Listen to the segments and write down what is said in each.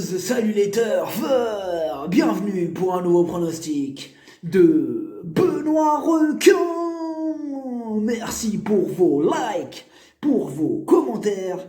salut les turfeurs, bienvenue pour un nouveau pronostic de Benoît Requin. Merci pour vos likes, pour vos commentaires.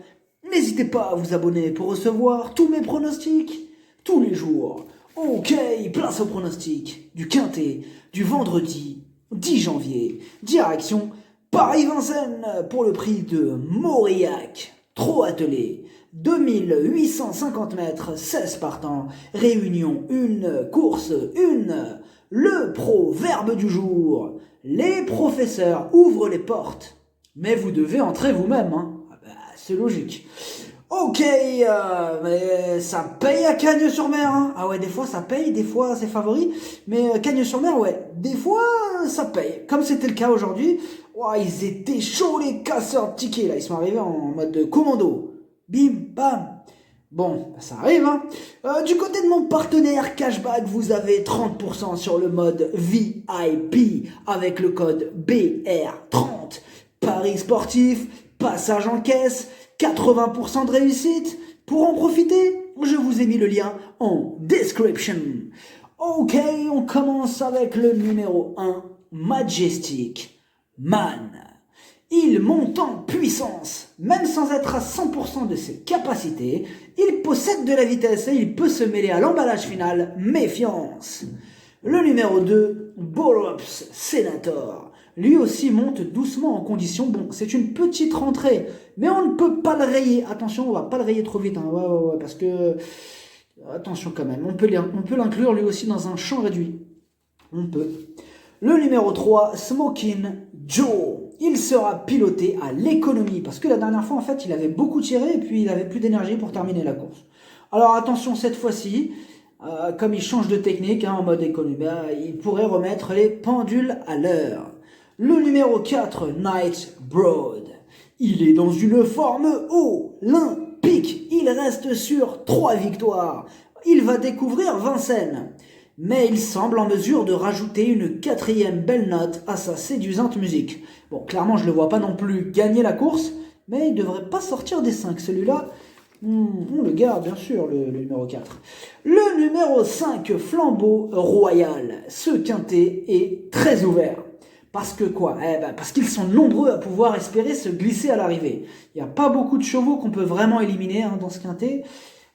N'hésitez pas à vous abonner pour recevoir tous mes pronostics tous les jours. Ok, place au pronostic du Quintet du vendredi 10 janvier. Direction Paris-Vincennes pour le prix de Mauriac. Trop attelé. 2850 mètres, 16 partants, réunion 1, course 1, le proverbe du jour. Les professeurs ouvrent les portes, mais vous devez entrer vous-même, hein. Ah bah, c'est logique. Ok, mais ça paye à Cagnes-sur-Mer, hein. Ah ouais, des fois ça paye, des fois c'est favori, mais Cagnes-sur-Mer, ouais, des fois ça paye. Comme c'était le cas aujourd'hui, wow, ils étaient chauds les casseurs de tickets, là, ils sont arrivés en mode commando. Bim, bam. Bon, ça arrive, hein. Du côté de mon partenaire Cashback, vous avez 30% sur le mode VIP avec le code BR30. Paris sportif, passage en caisse, 80% de réussite. Pour en profiter, je vous ai mis le lien en description. Ok, on commence avec le numéro 1, Majestic Man. Il monte en puissance, même sans être à 100% de ses capacités, il possède de la vitesse et il peut se mêler à l'emballage final, méfiance. Le numéro 2, Borups Senator, lui aussi monte doucement en condition, bon c'est une petite rentrée, mais on ne peut pas le rayer, attention on va pas le rayer trop vite, hein. Ouais, parce que, attention quand même, on peut l'inclure lui aussi dans un champ réduit, on peut. Le numéro 3, Smokin' Joe. Il sera piloté à l'économie parce que la dernière fois en fait il avait beaucoup tiré et puis il avait plus d'énergie pour terminer la course. Alors attention cette fois-ci, comme il change de technique en mode économie, il pourrait remettre les pendules à l'heure. Le numéro 4, Night Broad. Il est dans une forme olympique. Il reste sur 3 victoires. Il va découvrir Vincennes. Mais il semble en mesure de rajouter une 4e belle note à sa séduisante musique. Bon, clairement, je ne le vois pas non plus gagner la course, mais il ne devrait pas sortir des 5. Celui-là, on le garde, bien sûr, le numéro 4. Le numéro 5, Flambeau Royal. Ce quintet est très ouvert. Parce que quoi ? Parce qu'ils sont nombreux à pouvoir espérer se glisser à l'arrivée. Il n'y a pas beaucoup de chevaux qu'on peut vraiment éliminer dans ce quintet.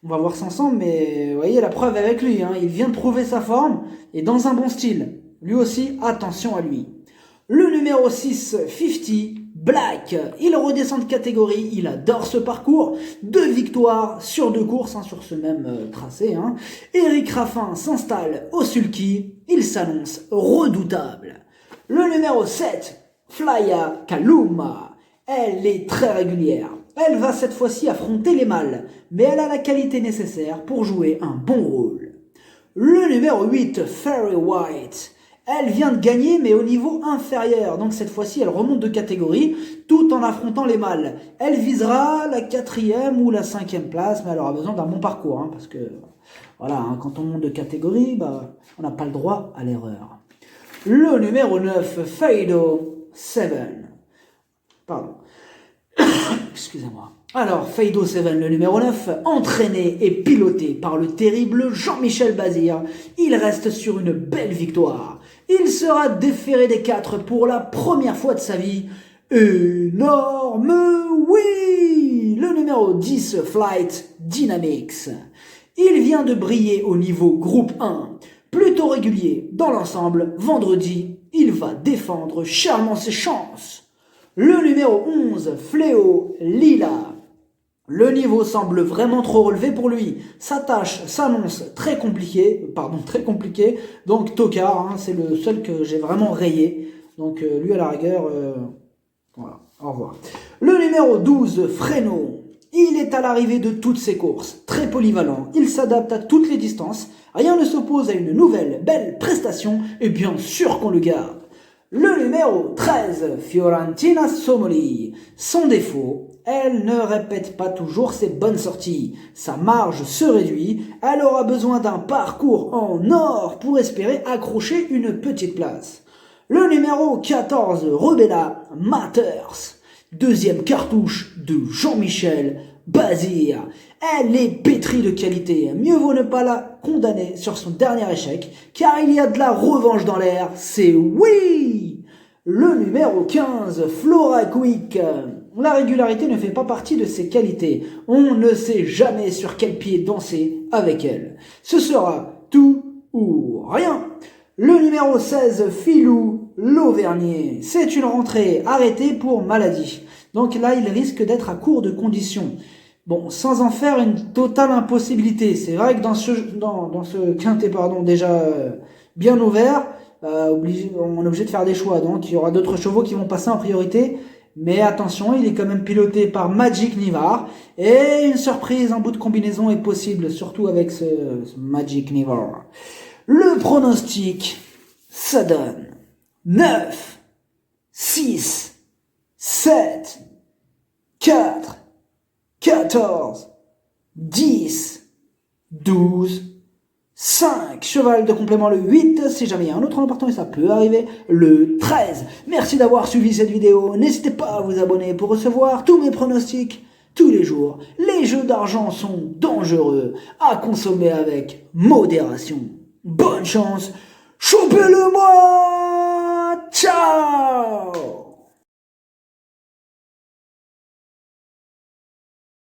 On va voir ça ensemble, mais vous voyez la preuve avec lui, hein. Il vient de prouver sa forme et dans un bon style. Lui aussi, attention à lui. Le numéro 6, 50 Black, il redescend de catégorie, il adore ce parcours. 2 victoires sur 2 courses sur ce même tracé. Eric Raffin s'installe au sulky, il s'annonce redoutable. Le numéro 7, Flya Kaluma, elle est très régulière. Elle va cette fois-ci affronter les mâles, mais elle a la qualité nécessaire pour jouer un bon rôle. Le numéro 8, Fairy White, elle vient de gagner mais au niveau inférieur, donc cette fois-ci elle remonte de catégorie tout en affrontant les mâles. Elle visera la 4e ou la 5e place, mais elle aura besoin d'un bon parcours, parce que voilà, quand on monte de catégorie, on n'a pas le droit à l'erreur. Le numéro 9, Fado 7, pardon. Excusez-moi. Alors, Fado 7, le numéro 9, entraîné et piloté par le terrible Jean-Michel Bazir, il reste sur une belle victoire. Il sera déféré des 4 pour la première fois de sa vie. Énorme oui! Le numéro 10, Flight Dynamics. Il vient de briller au niveau groupe 1. Plutôt régulier dans l'ensemble, vendredi, il va défendre charmant ses chances. Le numéro 11, Fléau Lila. Le niveau semble vraiment trop relevé pour lui. Sa tâche s'annonce très compliquée. Donc Tocard, c'est le seul que j'ai vraiment rayé. Donc lui à la rigueur, voilà, au revoir. Le numéro 12, Fresno. Il est à l'arrivée de toutes ses courses. Très polyvalent, il s'adapte à toutes les distances. Rien ne s'oppose à une nouvelle, belle prestation. Et bien sûr qu'on le garde. Le numéro 13, Fiorentina Somoli. Son défaut, elle ne répète pas toujours ses bonnes sorties. Sa marge se réduit, elle aura besoin d'un parcours en or pour espérer accrocher une petite place. Le numéro 14, Rebella Matters. 2e cartouche de Jean-Michel Bazir. Elle est pétrie de qualité. Mieux vaut ne pas la condamner sur son dernier échec, car il y a de la revanche dans l'air. C'est oui! Le numéro 15, Flora Quick. La régularité ne fait pas partie de ses qualités. On ne sait jamais sur quel pied danser avec elle. Ce sera tout ou rien. Le numéro 16, Filou l'Auvergnat. C'est une rentrée arrêtée pour maladie. Donc là, il risque d'être à court de conditions. Bon, sans en faire une totale impossibilité. C'est vrai que dans ce quintet, déjà bien ouvert, on est obligé de faire des choix. Donc il y aura d'autres chevaux qui vont passer en priorité. Mais attention, il est quand même piloté par Magic Nivar. Et une surprise en bout de combinaison est possible, surtout avec ce Magic Nivar. Le pronostic, ça donne 9, 6, 7, 4, 14, 10, 12, 5, cheval de complément le 8, si jamais il y a un autre important et ça peut arriver, le 13. Merci d'avoir suivi cette vidéo, n'hésitez pas à vous abonner pour recevoir tous mes pronostics tous les jours. Les jeux d'argent sont dangereux, à consommer avec modération. Bonne chance, chopez-le moi, ciao!